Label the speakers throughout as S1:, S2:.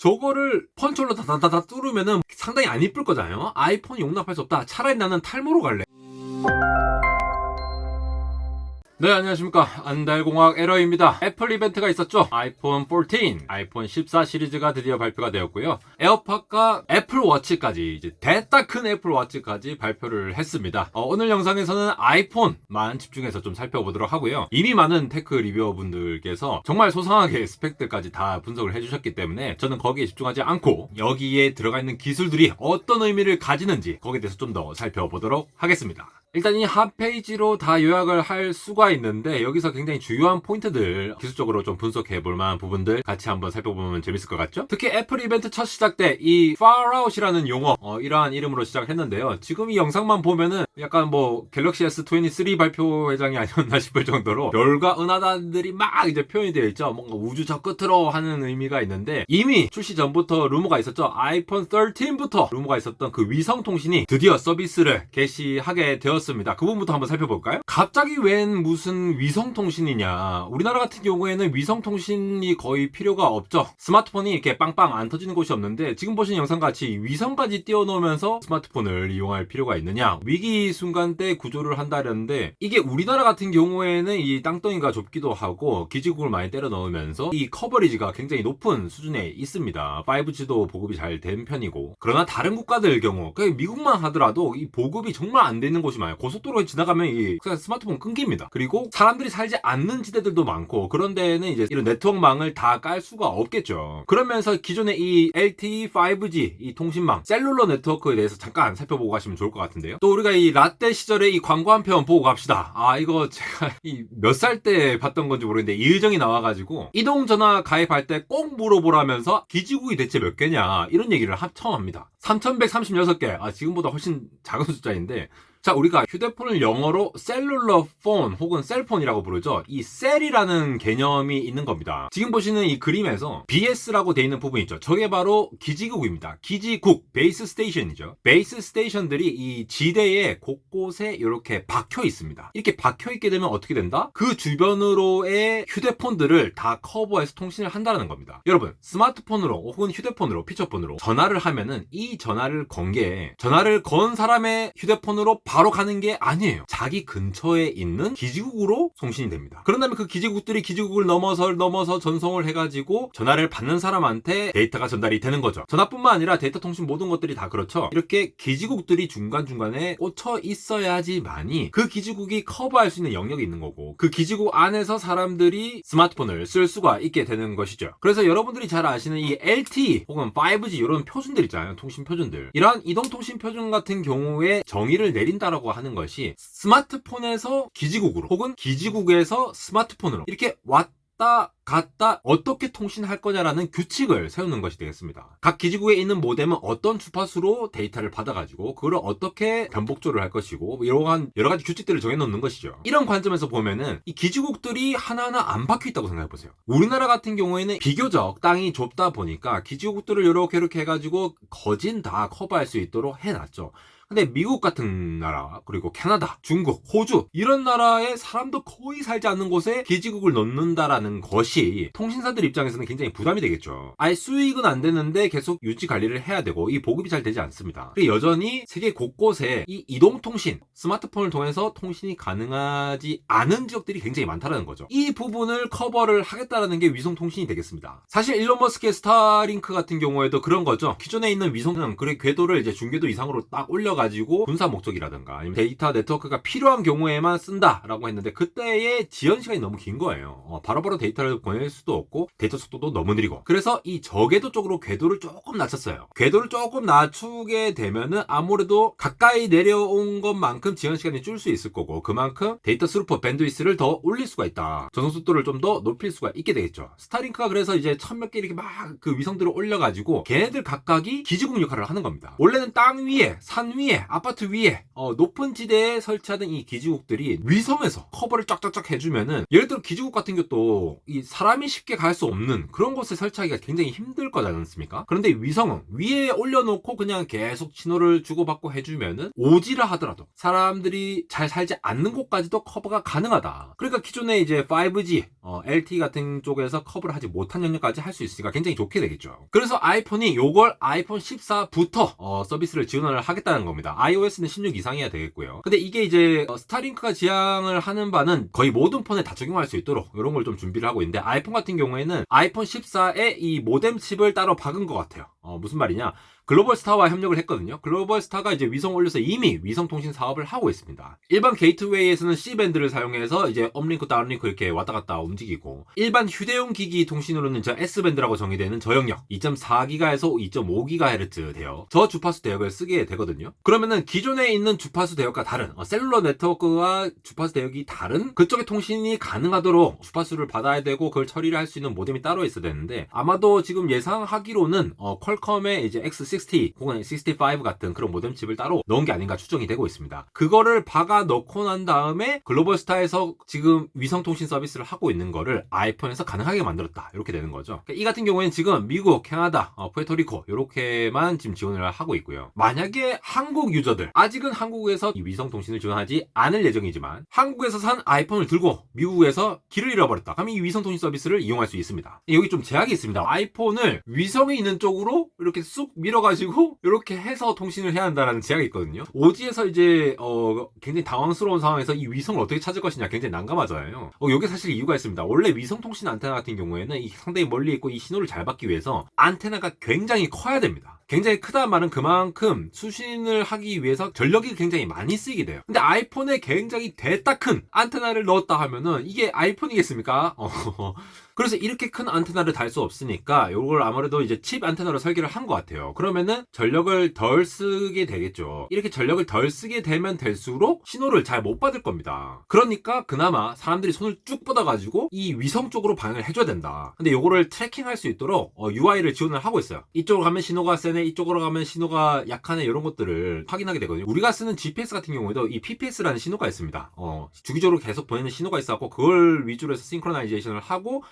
S1: 저거를 펀치홀로 다다다다 뚫으면은 상당히 안 이쁠 거잖아요. 아이폰이 용납할 수 없다. 차라리 나는 탈모로 갈래. 네, 안녕하십니까. 안달공학 에러입니다. 애플 이벤트가 있었죠. 아이폰 14, 아이폰 14 시리즈가 드디어 발표가 되었고요. 에어팟과 애플워치까지, 이제 대따 큰 애플워치까지 발표를 했습니다. 오늘 영상에서는 아이폰만 집중해서 좀 살펴보도록 하고요. 이미 많은 테크 리뷰어분들께서 정말 소상하게 스펙들까지 다 분석을 해주셨기 때문에 저는 거기에 집중하지 않고 여기에 들어가 있는 기술들이 어떤 의미를 가지는지 거기에 대해서 좀 더 살펴보도록 하겠습니다. 일단 이 한 페이지로 다 요약을 할 수가 있는데 여기서 굉장히 주요한 포인트들 기술적으로 좀 분석해 볼 만한 부분들 같이 한번 살펴보면 재밌을 것 같죠? 특히 애플 이벤트 첫 시작 때 이 far out이라는 용어 이러한 이름으로 시작을 했는데요. 지금 이 영상만 보면은 약간 뭐 갤럭시 S23 발표 회장이 아니었나 싶을 정도로 별과 은하단들이 막 이제 표현이 되어 있죠. 뭔가 우주 저 끝으로 하는 의미가 있는데 이미 출시 전부터 루머가 있었죠. 아이폰 13부터 루머가 있었던 그 위성통신이 드디어 서비스를 개시하게 되었습니다. 그 부분부터 한번 살펴볼까요? 갑자기 웬 무슨 위성통신이냐. 우리나라 같은 경우에는 위성통신이 거의 필요가 없죠. 스마트폰이 이렇게 빵빵 안 터지는 곳이 없는데 지금 보시는 영상같이 위성까지 띄워놓으면서 스마트폰을 이용할 필요가 있느냐. 위기 순간 때 구조를 한다는데 이게 우리나라 같은 경우에는 이 땅덩이가 좁기도 하고 기지국을 많이 때려 넣으면서 이 커버리지가 굉장히 높은 수준에 있습니다. 5G도 보급이 잘 된 편이고 그러나 다른 국가들 경우 미국만 하더라도 이 보급이 정말 안 되는 곳이 많아요. 고속도로에 지나가면 이 스마트폰 끊깁니다. 그리고 사람들이 살지 않는 지대들도 많고 그런 데에는 이제 이런 네트워크망을 다 깔 수가 없겠죠. 그러면서 기존의 이 LTE 5G 이 통신망 셀룰러 네트워크에 대해서 잠깐 살펴보고 가시면 좋을 것 같은데요. 또 우리가 이 라떼 시절에 이 광고 한 편 보고 갑시다. 이거 제가 이 몇 살 때 봤던 건지 모르겠는데 이의정이 나와가지고 이동전화 가입할 때 꼭 물어보라면서 기지국이 대체 몇 개냐 이런 얘기를 처음 합니다. 3136개. 지금보다 훨씬 작은 숫자인데 자, 우리가 휴대폰을 영어로 셀룰러 폰 혹은 셀폰이라고 부르죠. 이 셀이라는 개념이 있는 겁니다. 지금 보시는 이 그림에서 BS라고 되어 있는 부분이 있죠. 저게 바로 기지국입니다. 기지국, 베이스 스테이션이죠. 베이스 스테이션들이 이 지대에 곳곳에 이렇게 박혀 있습니다. 이렇게 박혀 있게 되면 어떻게 된다? 그 주변으로의 휴대폰들을 다 커버해서 통신을 한다는 겁니다. 여러분, 스마트폰으로 혹은 휴대폰으로, 피처폰으로 전화를 하면은 이 전화를 건 사람의 휴대폰으로 바로 가는 게 아니에요. 자기 근처에 있는 기지국으로 송신이 됩니다. 그런 다음에 그 기지국들이 기지국을 넘어서 전송을 해가지고 전화를 받는 사람한테 데이터가 전달이 되는 거죠. 전화뿐만 아니라 데이터 통신 모든 것들이 다 그렇죠. 이렇게 기지국들이 중간중간에 꽂혀 있어야지만이 그 기지국이 커버할 수 있는 영역이 있는 거고 그 기지국 안에서 사람들이 스마트폰을 쓸 수가 있게 되는 것이죠. 그래서 여러분들이 잘 아시는 이 LTE 혹은 5G 이런 표준들 있잖아요. 통신 표준들. 이러한 이동통신 표준 같은 경우에 정의를 내린다라고 하는 것이 스마트폰에서 기지국으로 혹은 기지국에서 스마트폰으로 이렇게 왔다 갔다 어떻게 통신할 거냐라는 규칙을 세우는 것이 되겠습니다. 각 기지국에 있는 모뎀은 어떤 주파수로 데이터를 받아가지고 그걸 어떻게 변복조를 할 것이고 이러한 여러 가지 규칙들을 정해놓는 것이죠. 이런 관점에서 보면은 이 기지국들이 하나하나 안 박혀 있다고 생각해보세요. 우리나라 같은 경우에는 비교적 땅이 좁다 보니까 기지국들을 이렇게 해가지고 거진 다 커버할 수 있도록 해놨죠. 근데 미국 같은 나라, 그리고 캐나다, 중국, 호주 이런 나라에 사람도 거의 살지 않는 곳에 기지국을 넣는다라는 것이 통신사들 입장에서는 굉장히 부담이 되겠죠. 아예 수익은 안 되는데 계속 유지 관리를 해야 되고 이 보급이 잘 되지 않습니다. 그리고 여전히 세계 곳곳에 이 이동통신, 스마트폰을 통해서 통신이 가능하지 않은 지역들이 굉장히 많다는 거죠. 이 부분을 커버를 하겠다라는 게 위성통신이 되겠습니다. 사실 일론 머스크의 스타링크 같은 경우에도 그런 거죠. 기존에 있는 위성은 그 궤도를 이제 중궤도 이상으로 딱 올려가지고 군사 목적이라든가 아니면 데이터 네트워크가 필요한 경우에만 쓴다라고 했는데 그때의 지연 시간이 너무 긴 거예요. 바로바로 데이터를 보낼 수도 없고 데이터 속도도 너무 느리고 그래서 이 저궤도 쪽으로 궤도를 조금 낮췄어요. 궤도를 조금 낮추게 되면은 아무래도 가까이 내려온 것만큼 지연 시간이 줄 수 있을 거고 그만큼 데이터 스루퍼 밴드위스를 더 올릴 수가 있다. 전송 속도를 좀 더 높일 수가 있게 되겠죠. 스타링크가 그래서 이제 1000몇 개 이렇게 막 그 위성들을 올려가지고 걔네들 각각이 기지국 역할을 하는 겁니다. 원래는 땅 위에 산 위에 위에, 아파트 위에 높은 지대에 설치하던 이 기지국들이 위성에서 커버를 쫙쫙쫙 해주면은, 예를 들어 기지국 같은 것도 이 사람이 쉽게 갈 수 없는 그런 곳에 설치하기가 굉장히 힘들 거지 않습니까? 그런데 위성은 위에 올려놓고 그냥 계속 신호를 주고받고 해주면은 오지라 하더라도 사람들이 잘 살지 않는 곳까지도 커버가 가능하다. 그러니까 기존에 이제 5G, LTE 같은 쪽에서 커버를 하지 못한 영역까지 할 수 있으니까 굉장히 좋게 되겠죠. 그래서 아이폰이 요걸 아이폰 14부터 서비스를 지원을 하겠다는 겁니다. iOS는 16 이상이어야 되겠고요. 근데 이게 이제 스타링크가 지향을 하는 바는 거의 모든 폰에 다 적용할 수 있도록 이런 걸 좀 준비를 하고 있는데, 아이폰 같은 경우에는 아이폰 14에 이 모뎀 칩을 따로 박은 것 같아요. 무슨 말이냐? 글로벌스타와 협력을 했거든요. 글로벌스타가 이제 위성 올려서 이미 위성 통신 사업을 하고 있습니다. 일반 게이트웨이에서는 C밴드를 사용해서 이제 업링크, 다운링크 이렇게 왔다 갔다 움직이고, 일반 휴대용 기기 통신으로는 저 S밴드라고 정의되는 저영역 2.4GHz에서 2.5GHz 대역, 저 주파수 대역을 쓰게 되거든요. 그러면은 기존에 있는 주파수 대역과 다른 셀룰러 네트워크와 주파수 대역이 다른 그쪽의 통신이 가능하도록 주파수를 받아야 되고 그걸 처리를 할 수 있는 모뎀이 따로 있어야 되는데, 아마도 지금 예상하기로는 퀄컴의 이제 X60 혹은 X65 같은 그런 모뎀 칩을 따로 넣은 게 아닌가 추정이 되고 있습니다. 그거를 박아 넣고 난 다음에 글로벌스타에서 지금 위성통신 서비스를 하고 있는 거를 아이폰에서 가능하게 만들었다, 이렇게 되는 거죠. 이 같은 경우에는 지금 미국, 캐나다, 푸에르토리코 이렇게만 지금 지원을 하고 있고요. 만약에 한국 유저들, 아직은 한국에서 이 위성통신을 지원하지 않을 예정이지만 한국에서 산 아이폰을 들고 미국에서 길을 잃어버렸다, 그럼 이 위성통신 서비스를 이용할 수 있습니다. 여기 좀 제약이 있습니다. 아이폰을 위성이 있는 쪽으로 이렇게 쑥 밀어가지고 이렇게 해서 통신을 해야 한다는 제약이 있거든요. 오지에서 이제 굉장히 당황스러운 상황에서 이 위성을 어떻게 찾을 것이냐 굉장히 난감하잖아요. 여기 사실 이유가 있습니다. 원래 위성 통신 안테나 같은 경우에는 이 상당히 멀리 있고 이 신호를 잘 받기 위해서 안테나가 굉장히 커야 됩니다. 굉장히 크다는 말은 그만큼 수신을 하기 위해서 전력이 굉장히 많이 쓰이게 돼요. 근데 아이폰에 굉장히 대따 큰 안테나를 넣었다 하면은 이게 아이폰이겠습니까? 그래서 이렇게 큰 안테나를 달 수 없으니까 이걸 아무래도 이제 칩 안테나로 설계를 한 것 같아요. 그러면은 전력을 덜 쓰게 되겠죠. 이렇게 전력을 덜 쓰게 되면 될수록 신호를 잘 못 받을 겁니다. 그러니까 그나마 사람들이 손을 쭉 뻗어가지고 이 위성 쪽으로 방향을 해줘야 된다. 근데 이거를 트래킹할 수 있도록 UI를 지원을 하고 있어요. 이쪽으로 가면 신호가 세네, 이쪽으로 가면 신호가 약하네, 이런 것들을 확인하게 되거든요. 우리가 쓰는 GPS 같은 경우에도 이 PPS라는 신호가 있습니다. 주기적으로 계속 보내는 신호가 있어갖고 그걸 위주로 해서 싱크로나이제이션을 하고,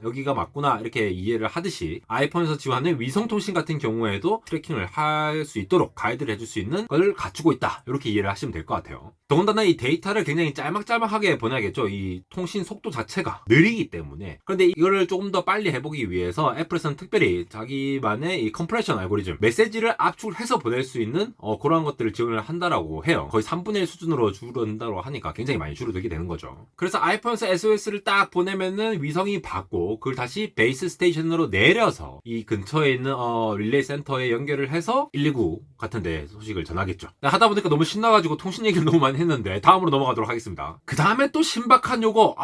S1: 여기가 맞구나, 이렇게 이해를 하듯이 아이폰에서 지원하는 위성통신 같은 경우에도 트래킹을 할 수 있도록 가이드를 해줄 수 있는 걸 갖추고 있다, 이렇게 이해를 하시면 될 것 같아요. 더군다나 이 데이터를 굉장히 짤막짤막하게 보내야겠죠. 이 통신 속도 자체가 느리기 때문에. 그런데 이거를 조금 더 빨리 해보기 위해서 애플에서는 특별히 자기만의 이 컴프레션 알고리즘, 메시지를 압축해서 보낼 수 있는 그런 것들을 지원을 한다라고 해요. 거의 3분의 1 수준으로 줄어든다고 하니까 굉장히 많이 줄어들게 되는 거죠. 그래서 아이폰에서 SOS를 딱 보내면은 위성이 받고 그걸 다시 베이스 스테이션으로 내려서 이 근처에 있는 릴레이 센터에 연결을 해서 119 같은 데 소식을 전하겠죠. 하다 보니까 너무 신나가지고 통신 얘기를 너무 많이 했는데 다음으로 넘어가도록 하겠습니다. 그 다음에 또 신박한 요거,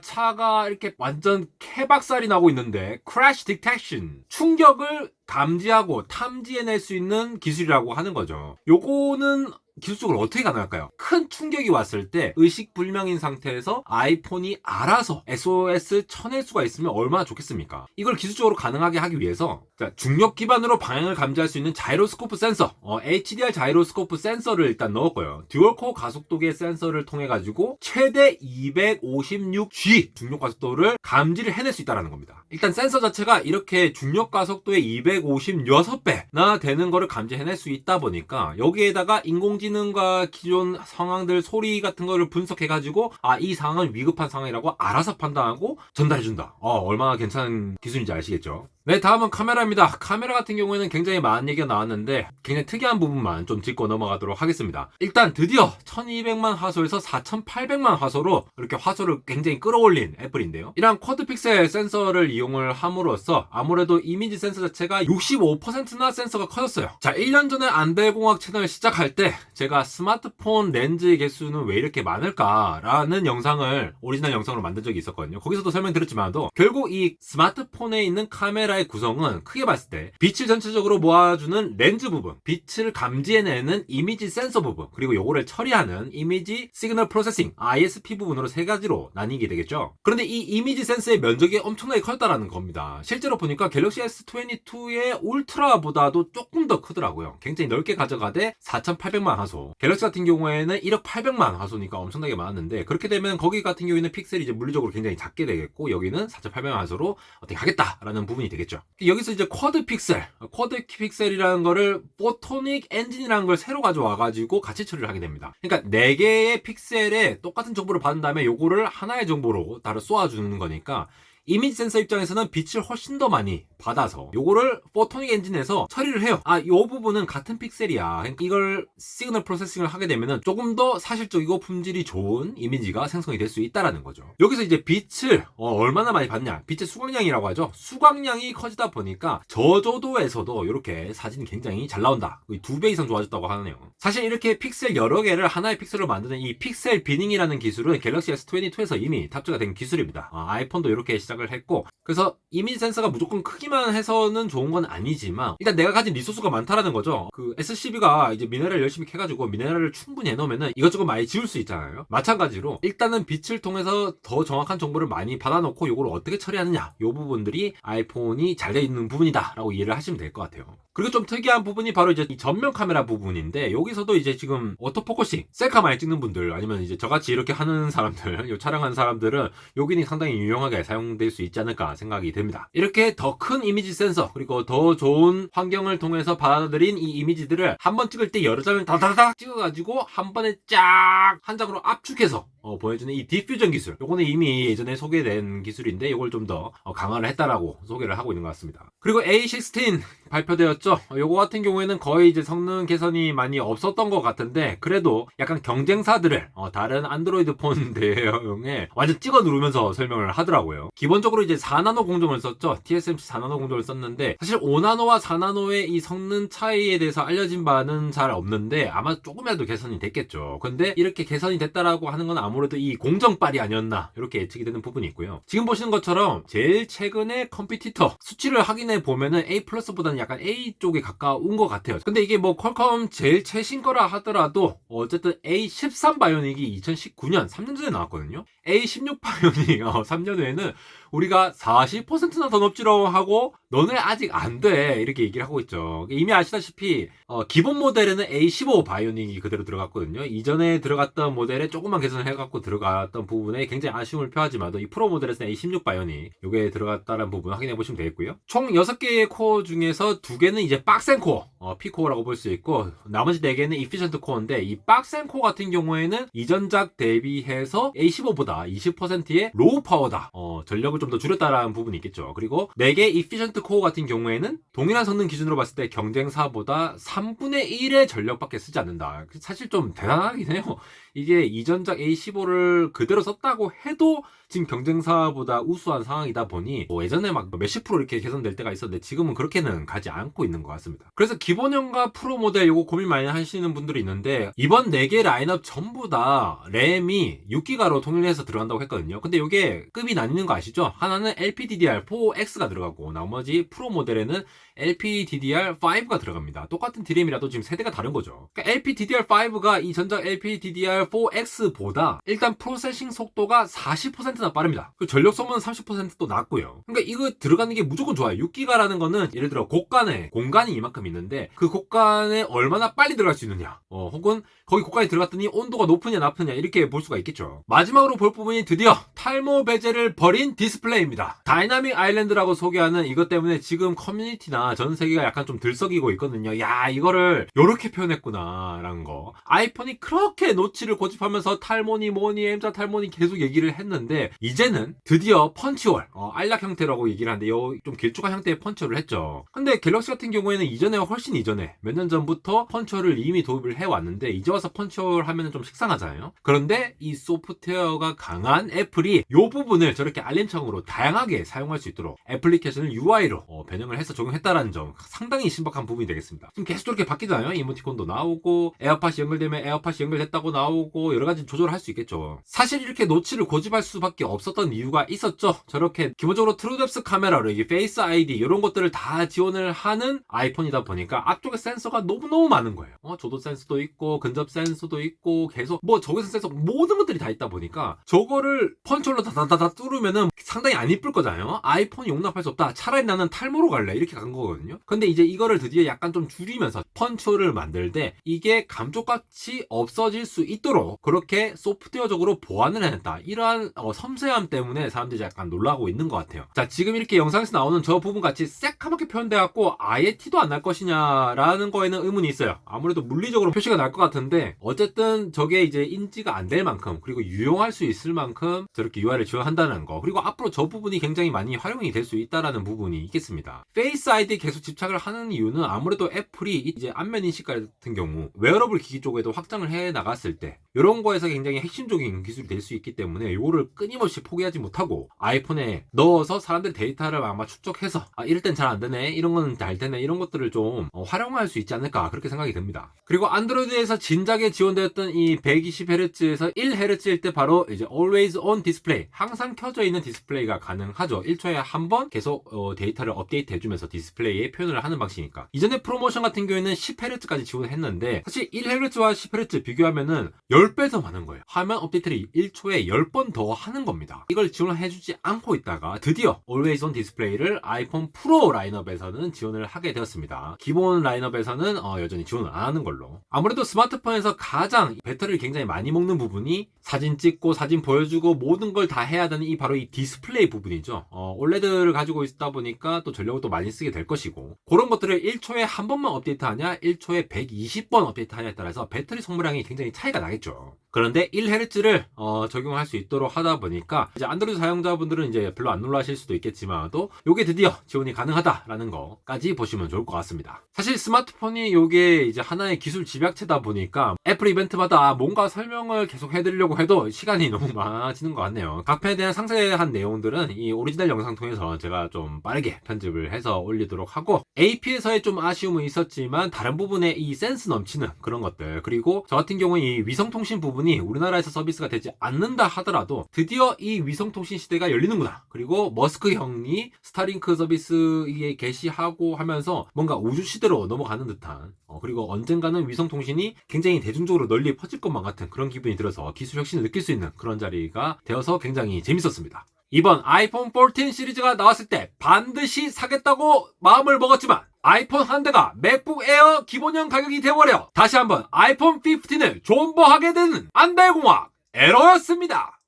S1: 차가 이렇게 완전 개박살이 나고 있는데 crash detection, 충격을 감지하고 탐지해낼 수 있는 기술이라고 하는 거죠. 요거는 기술적으로 어떻게 가능할까요? 큰 충격이 왔을 때 의식불명인 상태에서 아이폰이 알아서 SOS 쳐낼 수가 있으면 얼마나 좋겠습니까? 이걸 기술적으로 가능하게 하기 위해서 중력 기반으로 방향을 감지할 수 있는 자이로스코프 센서, HDR 자이로스코프 센서를 일단 넣었고요. 듀얼코어 가속도계 센서를 통해 가지고 최대 256G 중력 가속도를 감지를 해낼 수 있다는 겁니다. 일단 센서 자체가 이렇게 중력 가속도의 256배나 되는 거를 감지해낼 수 있다 보니까 여기에다가 인공지능과 기존 상황들 소리 같은 거를 분석해가지고 이 상황은 위급한 상황이라고 알아서 판단하고 전달해준다. 얼마나 괜찮은 기술인지 아시겠죠? 네, 다음은 카메라입니다. 카메라 같은 경우에는 굉장히 많은 얘기가 나왔는데 굉장히 특이한 부분만 좀 짚고 넘어가도록 하겠습니다. 일단 드디어 1200만 화소에서 4800만 화소로 이렇게 화소를 굉장히 끌어올린 애플인데요. 이런 쿼드 픽셀 센서를 이용을 함으로써 아무래도 이미지 센서 자체가 65%나 센서가 커졌어요. 자, 1년 전에 안달공학 채널 시작할 때 제가 스마트폰 렌즈의 개수는 왜 이렇게 많을까라는 영상을 오리지널 영상으로 만든 적이 있었거든요. 거기서도 설명드렸지만도 결국 이 스마트폰에 있는 카메라 카메라의 구성은 크게 봤을 때 빛을 전체적으로 모아주는 렌즈 부분, 빛을 감지해내는 이미지 센서 부분, 그리고 요거를 처리하는 이미지 시그널 프로세싱 ISP 부분으로 세 가지로 나뉘게 되겠죠. 그런데 이 이미지 센서의 면적이 엄청나게 컸다라는 겁니다. 실제로 보니까 갤럭시 S22의 울트라보다도 조금 더 크더라고요. 굉장히 넓게 가져가되 4,800만 화소. 갤럭시 같은 경우에는 1억 800만 화소니까 엄청나게 많았는데, 그렇게 되면 거기 같은 경우에는 픽셀이 이제 물리적으로 굉장히 작게 되겠고, 여기는 4,800만 화소로 어떻게 하겠다라는 부분이 되겠죠. 여기서 이제 쿼드 픽셀이라는 거를 포토닉 엔진이라는 걸 새로 가져와가지고 같이 처리를 하게 됩니다. 그러니까 4개의 픽셀에 똑같은 정보를 받은 다음에 요거를 하나의 정보로 다를 쏘아주는 거니까 이미지 센서 입장에서는 빛을 훨씬 더 많이 받아서 요거를 포토닉 엔진에서 처리를 해요. 요 부분은 같은 픽셀이야. 그러니까 이걸 시그널 프로세싱을 하게 되면은 조금 더 사실적이고 품질이 좋은 이미지가 생성이 될 수 있다라는 거죠. 여기서 이제 빛을 얼마나 많이 받냐, 빛의 수광량이라고 하죠. 수광량이 커지다 보니까 저조도에서도 이렇게 사진이 굉장히 잘 나온다. 2배 이상 좋아졌다고 하네요. 사실 이렇게 픽셀 여러 개를 하나의 픽셀로 만드는 이 픽셀 비닝이라는 기술은 갤럭시 S22에서 이미 탑재가 된 기술입니다. 아이폰도 이렇게 시작을 했고, 그래서 이미지 센서가 무조건 크기만 해서는 좋은 건 아니지만 일단 내가 가진 리소스가 많다라는 거죠. 그 SCB가 이제 미네랄 열심히 캐가지고 미네랄을 충분히 해놓으면은 이것저것 많이 지울 수 있잖아요. 마찬가지로 일단은 빛을 통해서 더 정확한 정보를 많이 받아놓고 요걸 어떻게 처리하느냐, 요 부분들이 아이폰이 잘 돼 있는 부분이다 라고 이해를 하시면 될 것 같아요. 그리고 좀 특이한 부분이 바로 이제 이 전면 카메라 부분인데, 여기서도 이제 지금 오토포커싱 셀카 많이 찍는 분들, 아니면 이제 저같이 이렇게 하는 사람들, 요 촬영하는 사람들은 요긴이 상당히 유용하게 사용될 수 있지 않을까 생각이 됩니다. 이렇게 더 큰 이미지 센서, 그리고 더 좋은 환경을 통해서 받아들인 이 이미지들을 한번 찍을 때 여러 장을 다다닥 찍어가지고 한 번에 쫙 한 장으로 압축해서 보여주는 이 디퓨전 기술, 요거는 이미 예전에 소개된 기술인데 요걸 좀 더 강화를 했다라고 소개를 하고 있는 것 같습니다. 그리고 A16 발표되었죠. 요거 같은 경우에는 거의 이제 성능 개선이 많이 없었던 것 같은데, 그래도 약간 경쟁사들을 다른 안드로이드 폰 대용에 완전 찍어 누르면서 설명을 하더라고요. 기본적으로 이제 4나노 공정을 썼죠. TSMC 4나노 공정을 썼는데, 사실 5나노와 4나노의 이 성능 차이에 대해서 알려진 바는 잘 없는데 아마 조금이라도 개선이 됐겠죠. 근데 이렇게 개선이 됐다라고 하는 건 아무래도 이 공정빨이 아니었나, 이렇게 예측이 되는 부분이 있고요. 지금 보시는 것처럼 제일 최근에 컴피티터 수치를 확인해 보면은 A 플러스보다는 약간 A 쪽에 가까운 것 같아요. 근데 이게 뭐 퀄컴 제일 최신 거라 하더라도 어쨌든 A13 바이오닉이 2019년 3년 전에 나왔거든요. A16 바이오닉 3년 후에는 우리가 40%나 더 높지라고 하고 너네 아직 안 돼, 이렇게 얘기를 하고 있죠. 이미 아시다시피 기본 모델에는 A15 바이오닉이 그대로 들어갔거든요. 이전에 들어갔던 모델에 조금만 개선을 해갖고 들어갔던 부분에 굉장히 아쉬움을 표하지만 이 프로 모델에서는 A16 바이오닉 요게 들어갔다는 부분 확인해 보시면 되겠고요. 총 6개의 코어 중에서 2개는 이제 빡센 코어, P코어라고 볼 수 있고, 나머지 4개는 이피션트 코어인데, 이 빡센 코어 같은 경우에는 이전작 대비해서 A15보다 20%의 로우 파워다, 전력을 좀 더 줄였다라는 부분이 있겠죠. 그리고 4개 이피션트 코어 같은 경우에는 동일한 성능 기준으로 봤을 때 경쟁사보다 3분의 1의 전력밖에 쓰지 않는다. 사실 좀 대단하긴 해요. 이게 이전작 A15를 그대로 썼다고 해도 지금 경쟁사보다 우수한 상황이다 보니 예전에 막 몇십 프로 이렇게 개선될 때가 있었는데 지금은 그렇게는 가지 않고 있는 것 같습니다. 그래서 기본형과 프로 모델 요거 고민 많이 하시는 분들이 있는데, 이번 4개 라인업 전부 다 램이 6기가로 통일해서 들어간다고 했거든요. 근데 요게 급이 나뉘는 거 아시죠? 하나는 LPDDR4X가 들어가고 나머지 프로 모델에는 LPDDR5가 들어갑니다. 똑같은 D램이라도 지금 세대가 다른 거죠. 그러니까 LPDDR5가 이 전작 LPDDR4X보다 일단 프로세싱 속도가 40%나 빠릅니다. 그 전력 소모는 30%또 낮고요. 그러니까 이거 들어가는 게 무조건 좋아요. 6기가라는 거는 예를 들어 곳간에 공간이 이만큼 있는데 그 곳간에 얼마나 빨리 들어갈 수 있느냐, 혹은 거기 곳간에 들어갔더니 온도가 높으냐 낮으냐, 이렇게 볼 수가 있겠죠. 마지막으로 볼 부분이 드디어 탈모 베젤을 버린 디스플레이입니다. 다이나믹 아일랜드라고 소개하는 이것 때문에 지금 커뮤니티나 전 세계가 약간 좀 들썩이고 있거든요. 야, 이거를 요렇게 표현했구나 라는 거. 아이폰이 그렇게 노치를 고집하면서 탈모니 뭐니 M자 탈모니 계속 얘기를 했는데, 이제는 드디어 펀치홀, 알약 형태라고 얘기를 하는데 요 좀 길쭉한 형태의 펀치홀을 했죠. 근데 갤럭시 같은 경우에는 이전에 훨씬 훨씬 이전에 몇 년 전부터 펀치홀을 이미 도입을 해왔는데 이제 와서 펀치홀 하면 좀 식상하잖아요. 그런데 이 소프트웨어가 강한 애플이 이 부분을 저렇게 알림창으로 다양하게 사용할 수 있도록 애플리케이션을 UI로 변형을 해서 적용했다는 점 상당히 신박한 부분이 되겠습니다. 지금 계속 저렇게 바뀌잖아요. 이모티콘도 나오고 에어팟이 연결되면 에어팟이 연결됐다고 나오고 여러 가지 조절을 할 수 있겠죠. 사실 이렇게 노치를 고집할 수밖에 없었던 이유가 있었죠. 저렇게 기본적으로 트루뎁스 카메라로 이게 페이스 아이디 이런 것들을 다 지원을 하는 아이폰이다 보니까 앞쪽에 센서가 너무너무 많은 거예요. 조도 센서도 있고 근접 센서도 있고 계속 적외선 센서 모든 것들이 다 있다 보니까 저거를 펀치홀로 다다다다 뚫으면은 상당히 안 이쁠 거잖아요. 아이폰이 용납할 수 없다. 차라리 나는 탈모로 갈래. 이렇게 간 거거든요. 근데 이제 이거를 드디어 약간 좀 줄이면서 펀치홀을 만들 때 이게 감쪽같이 없어질 수 있도록 그렇게 소프트웨어적으로 보완을 해냈다. 이러한 섬세함 때문에 사람들이 약간 놀라고 있는 것 같아요. 자, 지금 이렇게 영상에서 나오는 저 부분 같이 새까맣게 표현돼갖고 아예 티도 안 날 것이냐라는 거에는 의문이 있어요. 아무래도 물리적으로 표시가 날 것 같은데 어쨌든 저게 이제 인지가 안 될 만큼 그리고 유용할 수 있을 만큼 저렇게 UI를 지원한다는 거, 그리고 앞으로 저 부분이 굉장히 많이 활용이 될 수 있다라는 부분이 있겠습니다. 페이스 아이디 계속 집착을 하는 이유는 아무래도 애플이 이제 안면 인식 같은 경우 웨어러블 기기 쪽에도 확장을 해 나갔을 때 이런 거에서 굉장히 핵심적인 기술이 될 수 있기 때문에 이거를 끊임없이 포기하지 못하고 아이폰에 넣어서 사람들의 데이터를 아마 축적해서 이럴 땐 잘 안 되네, 이런 건 잘 되네, 이런 것들을 좀 활용할 수 있지 않을까 그렇게 생각이 듭니다. 그리고 안드로이드에서 진작에 지원되었던 이 120Hz에서 1Hz일 때 바로 이제 Always On 디스플레이, 항상 켜져 있는 디스플레이가 가능하죠. 1초에 한 번 계속 데이터를 업데이트 해주면서 디스플레이에 표현을 하는 방식이니까. 이전에 프로모션 같은 경우에는 10Hz까지 지원했는데 사실 1Hz와 10Hz 비교하면은 10배 더 많은 거예요. 화면 업데이트를 1초에 10번 더 하는 겁니다. 이걸 지원해주지 않고 있다가 드디어 Always On 디스플레이를 아이폰 프로 라인업에서는 지원을 하게 되었습니다. 기본 라인업에서는 여전히 지원을 안 하는 걸로. 아무래도 스마트폰에서 가장 배터리를 굉장히 많이 먹는 부분이 사진 찍고 사진 보여주고 모든 걸 다 해야 되는 바로 이 디스플레이 부분이죠. OLED를 가지고 있다 보니까 또 전력을 또 많이 쓰게 될 것이고, 그런 것들을 1초에 한 번만 업데이트하냐 1초에 120번 업데이트하냐에 따라서 배터리 소모량이 굉장히 차이가 나겠죠. 그런데 1Hz를 적용할 수 있도록 하다 보니까 이제 안드로이드 사용자분들은 이제 별로 안 놀라실 수도 있겠지만도 요게 드디어 지원이 가능하다라는 거까지 보시면 좋을 것 같습니다. 사실 스마트폰이 요게 이제 하나의 기술 집약체다 보니까 애플 이벤트마다 뭔가 설명을 계속 해드리려고 해도 시간이 너무 많아지는 것 같네요. 각 편에 대한 상세한 내용들은 이 오리지널 영상 통해서 제가 좀 빠르게 편집을 해서 올리도록 하고, AP에서의 좀 아쉬움은 있었지만 다른 부분에 이 센스 넘치는 그런 것들, 그리고 저 같은 경우는 이 위성통신 부분이 우리나라에서 서비스가 되지 않는다 하더라도 드디어 이 위성통신 시대가 열리는구나, 그리고 머스크 형이 스타링크 서비스에 게시하고 하면서 뭔가 우주 시대로 넘어가는 듯한, 그리고 언젠가는 위성통신이 굉장히 대중적으로 널리 퍼질 것만 같은 그런 기분이 들어서 기술 혁신을 느낄 수 있는 그런 자리가 되어서 굉장히 재밌었습니다. 이번 아이폰 14 시리즈가 나왔을 때 반드시 사겠다고 마음을 먹었지만 아이폰 한 대가 맥북 에어 기본형 가격이 돼버려 다시 한번 아이폰 15을 존버하게 되는 안달공학 에러였습니다.